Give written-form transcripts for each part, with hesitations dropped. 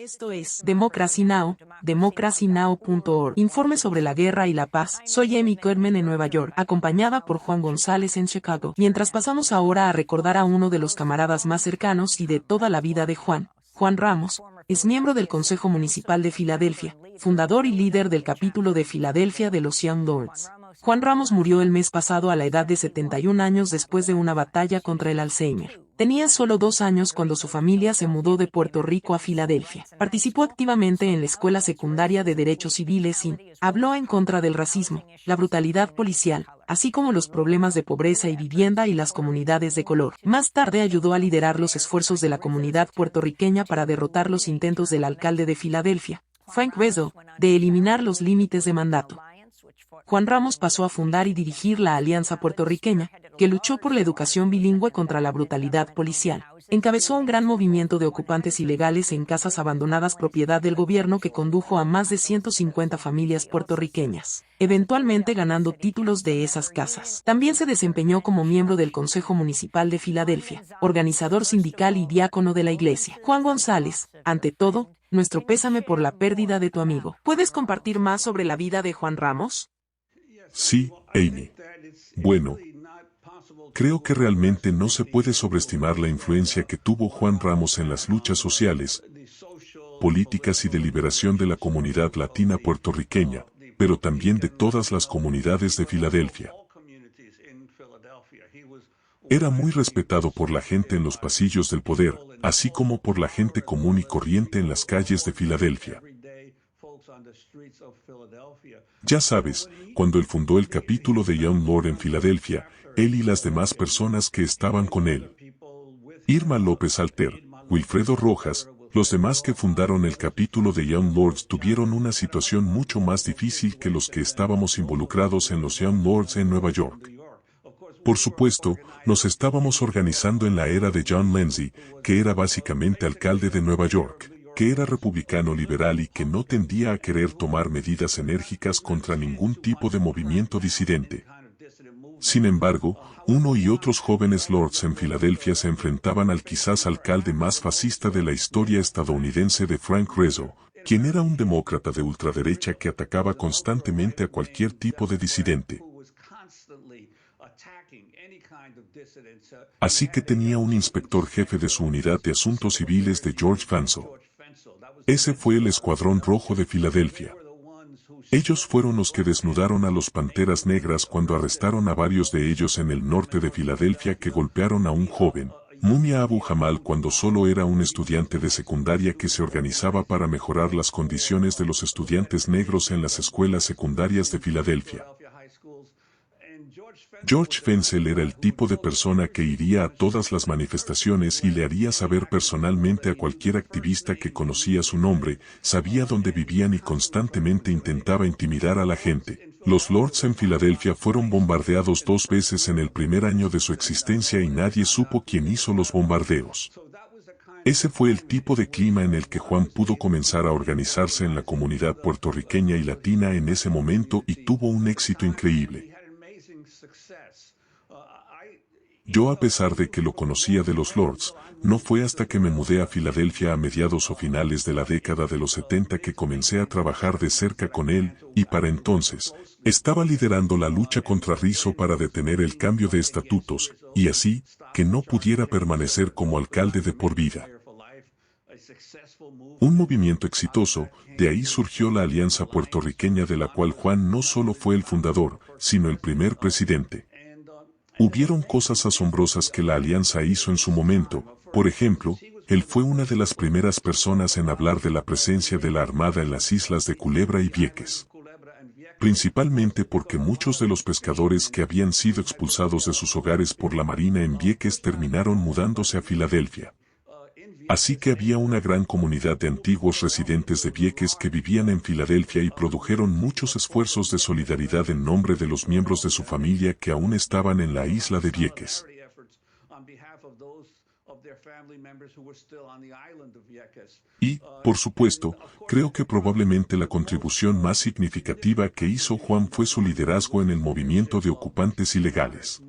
Esto es Democracy Now!, democracynow.org. Informe sobre la guerra y la paz. Soy Amy Kerman en Nueva York, acompañada por Juan González en Chicago. Mientras pasamos ahora a recordar a uno de los camaradas más cercanos y de toda la vida de Juan. Juan Ramos es miembro del Consejo Municipal de Filadelfia, fundador y líder del capítulo de Filadelfia de los Young Lords. Juan Ramos murió el mes pasado a la edad de 71 años después de una batalla contra el Alzheimer. Tenía solo 2 años cuando su familia se mudó de Puerto Rico a Filadelfia. Participó activamente en la escuela secundaria de Derechos Civiles y habló en contra del racismo, la brutalidad policial, así como los problemas de pobreza y vivienda y las comunidades de color. Más tarde ayudó a liderar los esfuerzos de la comunidad puertorriqueña para derrotar los intentos del alcalde de Filadelfia, Frank Rizzo, de eliminar los límites de mandato. Juan Ramos pasó a fundar y dirigir la Alianza Puertorriqueña, que luchó por la educación bilingüe contra la brutalidad policial. Encabezó un gran movimiento de ocupantes ilegales en casas abandonadas propiedad del gobierno que condujo a más de 150 familias puertorriqueñas, eventualmente ganando títulos de esas casas. También se desempeñó como miembro del Consejo Municipal de Filadelfia, organizador sindical y diácono de la iglesia. Juan González, ante todo, nuestro pésame por la pérdida de tu amigo. ¿Puedes compartir más sobre la vida de Juan Ramos? Sí, Amy. Bueno, creo que realmente no se puede sobreestimar la influencia que tuvo Juan Ramos en las luchas sociales, políticas y de liberación de la comunidad latina puertorriqueña, pero también de todas las comunidades de Filadelfia. Era muy respetado por la gente en los pasillos del poder, así como por la gente común y corriente en las calles de Filadelfia. Ya sabes, cuando él fundó el capítulo de Young Lord en Filadelfia, él y las demás personas que estaban con él, Irma López Alter, Wilfredo Rojas, los demás que fundaron el capítulo de Young Lords tuvieron una situación mucho más difícil que los que estábamos involucrados en los Young Lords en Nueva York. Por supuesto, nos estábamos organizando en la era de John Lindsay, que era básicamente alcalde de Nueva York, que era republicano liberal y que no tendía a querer tomar medidas enérgicas contra ningún tipo de movimiento disidente. Sin embargo, uno y otros jóvenes lords en Filadelfia se enfrentaban al quizás alcalde más fascista de la historia estadounidense de Frank Rizzo, quien era un demócrata de ultraderecha que atacaba constantemente a cualquier tipo de disidente. Así que tenía un inspector jefe de su unidad de asuntos civiles de George Fanso. Ese fue el Escuadrón Rojo de Filadelfia. Ellos fueron los que desnudaron a los Panteras Negras cuando arrestaron a varios de ellos en el norte de Filadelfia que golpearon a un joven, Mumia Abu Jamal, cuando solo era un estudiante de secundaria que se organizaba para mejorar las condiciones de los estudiantes negros en las escuelas secundarias de Filadelfia. George Fensel era el tipo de persona que iría a todas las manifestaciones y le haría saber personalmente a cualquier activista que conocía su nombre, sabía dónde vivían y constantemente intentaba intimidar a la gente. Los Lords en Filadelfia fueron bombardeados 2 veces en el primer año de su existencia y nadie supo quién hizo los bombardeos. Ese fue el tipo de clima en el que Juan pudo comenzar a organizarse en la comunidad puertorriqueña y latina en ese momento y tuvo un éxito increíble. Yo, a pesar de que lo conocía de los Lords, no fue hasta que me mudé a Filadelfia a mediados o finales de la década de los 70 que comencé a trabajar de cerca con él, y para entonces, estaba liderando la lucha contra Rizzo para detener el cambio de estatutos, y así, que no pudiera permanecer como alcalde de por vida. Un movimiento exitoso, de ahí surgió la Alianza Puertorriqueña de la cual Juan no solo fue el fundador, sino el primer presidente. Hubieron cosas asombrosas que la Alianza hizo en su momento, por ejemplo, él fue una de las primeras personas en hablar de la presencia de la Armada en las islas de Culebra y Vieques. Principalmente porque muchos de los pescadores que habían sido expulsados de sus hogares por la Marina en Vieques terminaron mudándose a Filadelfia. Así que había una gran comunidad de antiguos residentes de Vieques que vivían en Filadelfia y produjeron muchos esfuerzos de solidaridad en nombre de los miembros de su familia que aún estaban en la isla de Vieques. Y, por supuesto, creo que probablemente la contribución más significativa que hizo Juan fue su liderazgo en el movimiento de ocupantes ilegales.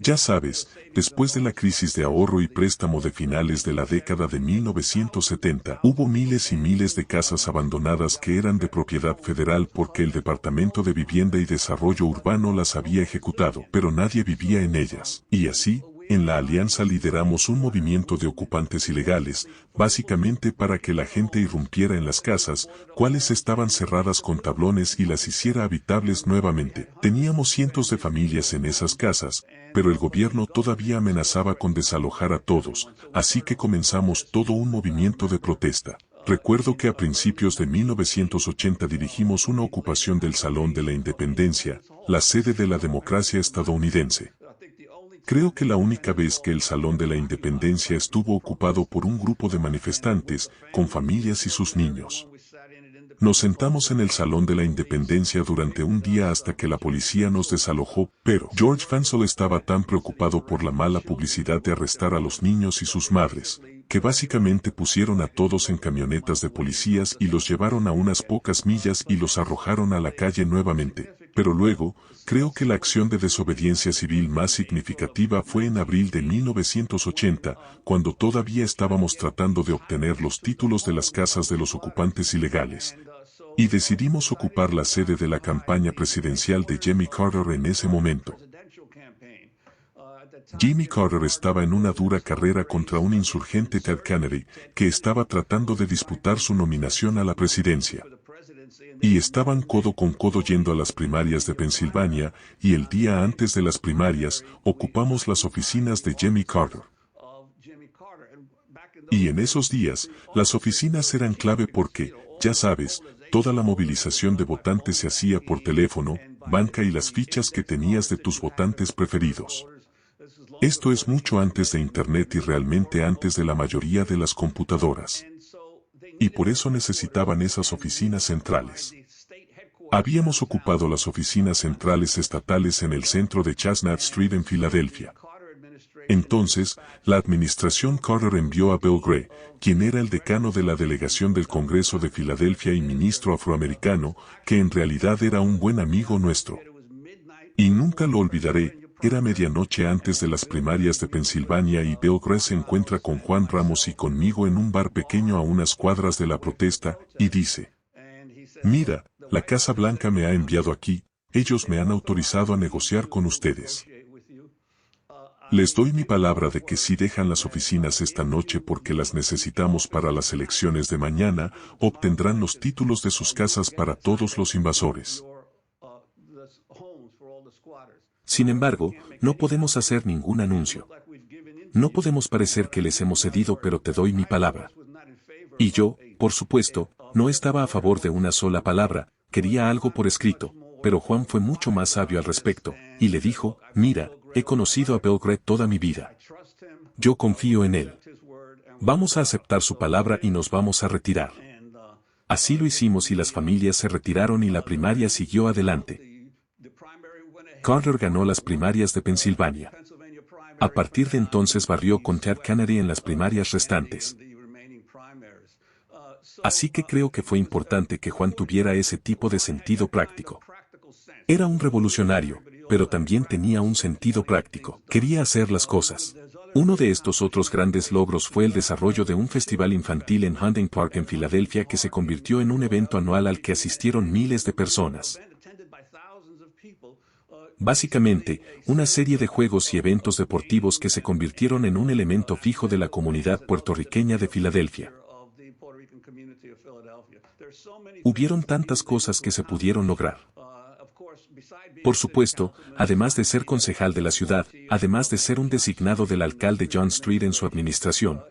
Ya sabes, después de la crisis de ahorro y préstamo de finales de la década de 1970, hubo miles y miles de casas abandonadas que eran de propiedad federal porque el Departamento de Vivienda y Desarrollo Urbano las había ejecutado, pero nadie vivía en ellas. Y así, en la Alianza lideramos un movimiento de ocupantes ilegales, básicamente para que la gente irrumpiera en las casas, cuales estaban cerradas con tablones y las hiciera habitables nuevamente. Teníamos cientos de familias en esas casas, pero el gobierno todavía amenazaba con desalojar a todos, así que comenzamos todo un movimiento de protesta. Recuerdo que a principios de 1980 dirigimos una ocupación del Salón de la Independencia, la sede de la democracia estadounidense. Creo que la única vez que el Salón de la Independencia estuvo ocupado por un grupo de manifestantes, con familias y sus niños. Nos sentamos en el Salón de la Independencia durante un día hasta que la policía nos desalojó, pero George Fansel estaba tan preocupado por la mala publicidad de arrestar a los niños y sus madres, que básicamente pusieron a todos en camionetas de policías y los llevaron a unas pocas millas y los arrojaron a la calle nuevamente. Pero luego, creo que la acción de desobediencia civil más significativa fue en abril de 1980, cuando todavía estábamos tratando de obtener los títulos de las casas de los ocupantes ilegales. Y decidimos ocupar la sede de la campaña presidencial de Jimmy Carter en ese momento. Jimmy Carter estaba en una dura carrera contra un insurgente Ted Kennedy, que estaba tratando de disputar su nominación a la presidencia. Y estaban codo con codo yendo a las primarias de Pensilvania, y el día antes de las primarias, ocupamos las oficinas de Jimmy Carter. Y en esos días, las oficinas eran clave porque, ya sabes, toda la movilización de votantes se hacía por teléfono, banca y las fichas que tenías de tus votantes preferidos. Esto es mucho antes de Internet y realmente antes de la mayoría de las computadoras. Y por eso necesitaban esas oficinas centrales. Habíamos ocupado las oficinas centrales estatales en el centro de Chestnut Street en Filadelfia. Entonces, la administración Carter envió a Bill Gray, quien era el decano de la delegación del Congreso de Filadelfia y ministro afroamericano, que en realidad era un buen amigo nuestro. Y nunca lo olvidaré, era medianoche antes de las primarias de Pensilvania y Bill Gray se encuentra con Juan Ramos y conmigo en un bar pequeño a unas cuadras de la protesta, y dice: «Mira, la Casa Blanca me ha enviado aquí, ellos me han autorizado a negociar con ustedes. Les doy mi palabra de que si dejan las oficinas esta noche porque las necesitamos para las elecciones de mañana, obtendrán los títulos de sus casas para todos los invasores». Sin embargo, no podemos hacer ningún anuncio. No podemos parecer que les hemos cedido, pero te doy mi palabra. Y yo, por supuesto, no estaba a favor de una sola palabra, quería algo por escrito, pero Juan fue mucho más sabio al respecto, y le dijo: «Mira, he conocido a Bill Gray toda mi vida. Yo confío en él. Vamos a aceptar su palabra y nos vamos a retirar». Así lo hicimos y las familias se retiraron y la primaria siguió adelante. Carter ganó las primarias de Pensilvania. A partir de entonces barrió con Ted Kennedy en las primarias restantes. Así que creo que fue importante que Juan tuviera ese tipo de sentido práctico. Era un revolucionario, pero también tenía un sentido práctico. Quería hacer las cosas. Uno de estos otros grandes logros fue el desarrollo de un festival infantil en Hunting Park en Filadelfia que se convirtió en un evento anual al que asistieron miles de personas. Básicamente, una serie de juegos y eventos deportivos que se convirtieron en un elemento fijo de la comunidad puertorriqueña de Filadelfia. Hubieron tantas cosas que se pudieron lograr. Por supuesto, además de ser concejal de la ciudad, además de ser un designado del alcalde John Street en su administración,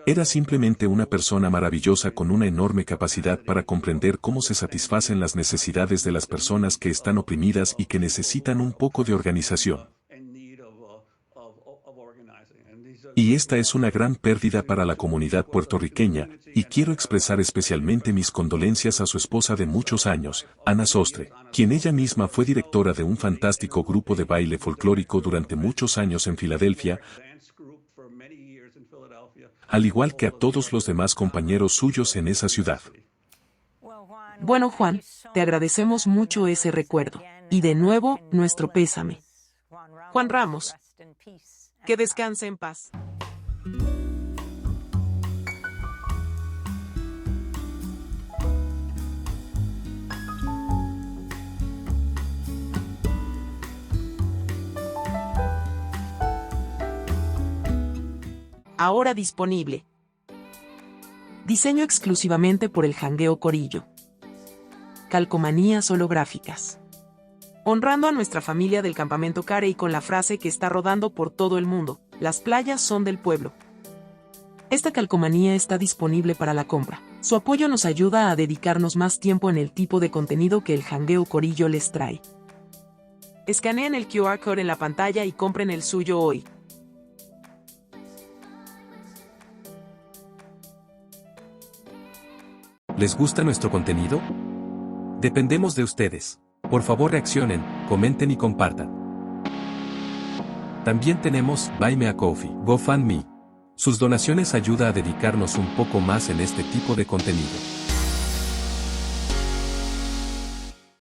era simplemente una persona maravillosa con una enorme capacidad para comprender cómo se satisfacen las necesidades de las personas que están oprimidas y que necesitan un poco de organización. Y esta es una gran pérdida para la comunidad puertorriqueña, y quiero expresar especialmente mis condolencias a su esposa de muchos años, Ana Sostre, quien ella misma fue directora de un fantástico grupo de baile folclórico durante muchos años en Filadelfia, al igual que a todos los demás compañeros suyos en esa ciudad. Bueno, Juan, te agradecemos mucho ese recuerdo. Y de nuevo, nuestro pésame. Juan Ramos. Que descanse en paz. Ahora disponible. Diseño exclusivamente por el Jangueo Corillo. Calcomanías holográficas. Honrando a nuestra familia del Campamento Carey con la frase que está rodando por todo el mundo: las playas son del pueblo. Esta calcomanía está disponible para la compra. Su apoyo nos ayuda a dedicarnos más tiempo en el tipo de contenido que el Jangueo Corillo les trae. Escaneen el QR code en la pantalla y compren el suyo hoy. ¿Les gusta nuestro contenido? Dependemos de ustedes. Por favor reaccionen, comenten y compartan. También tenemos Buy Me a Coffee, GoFundMe. Sus donaciones ayudan a dedicarnos un poco más en este tipo de contenido.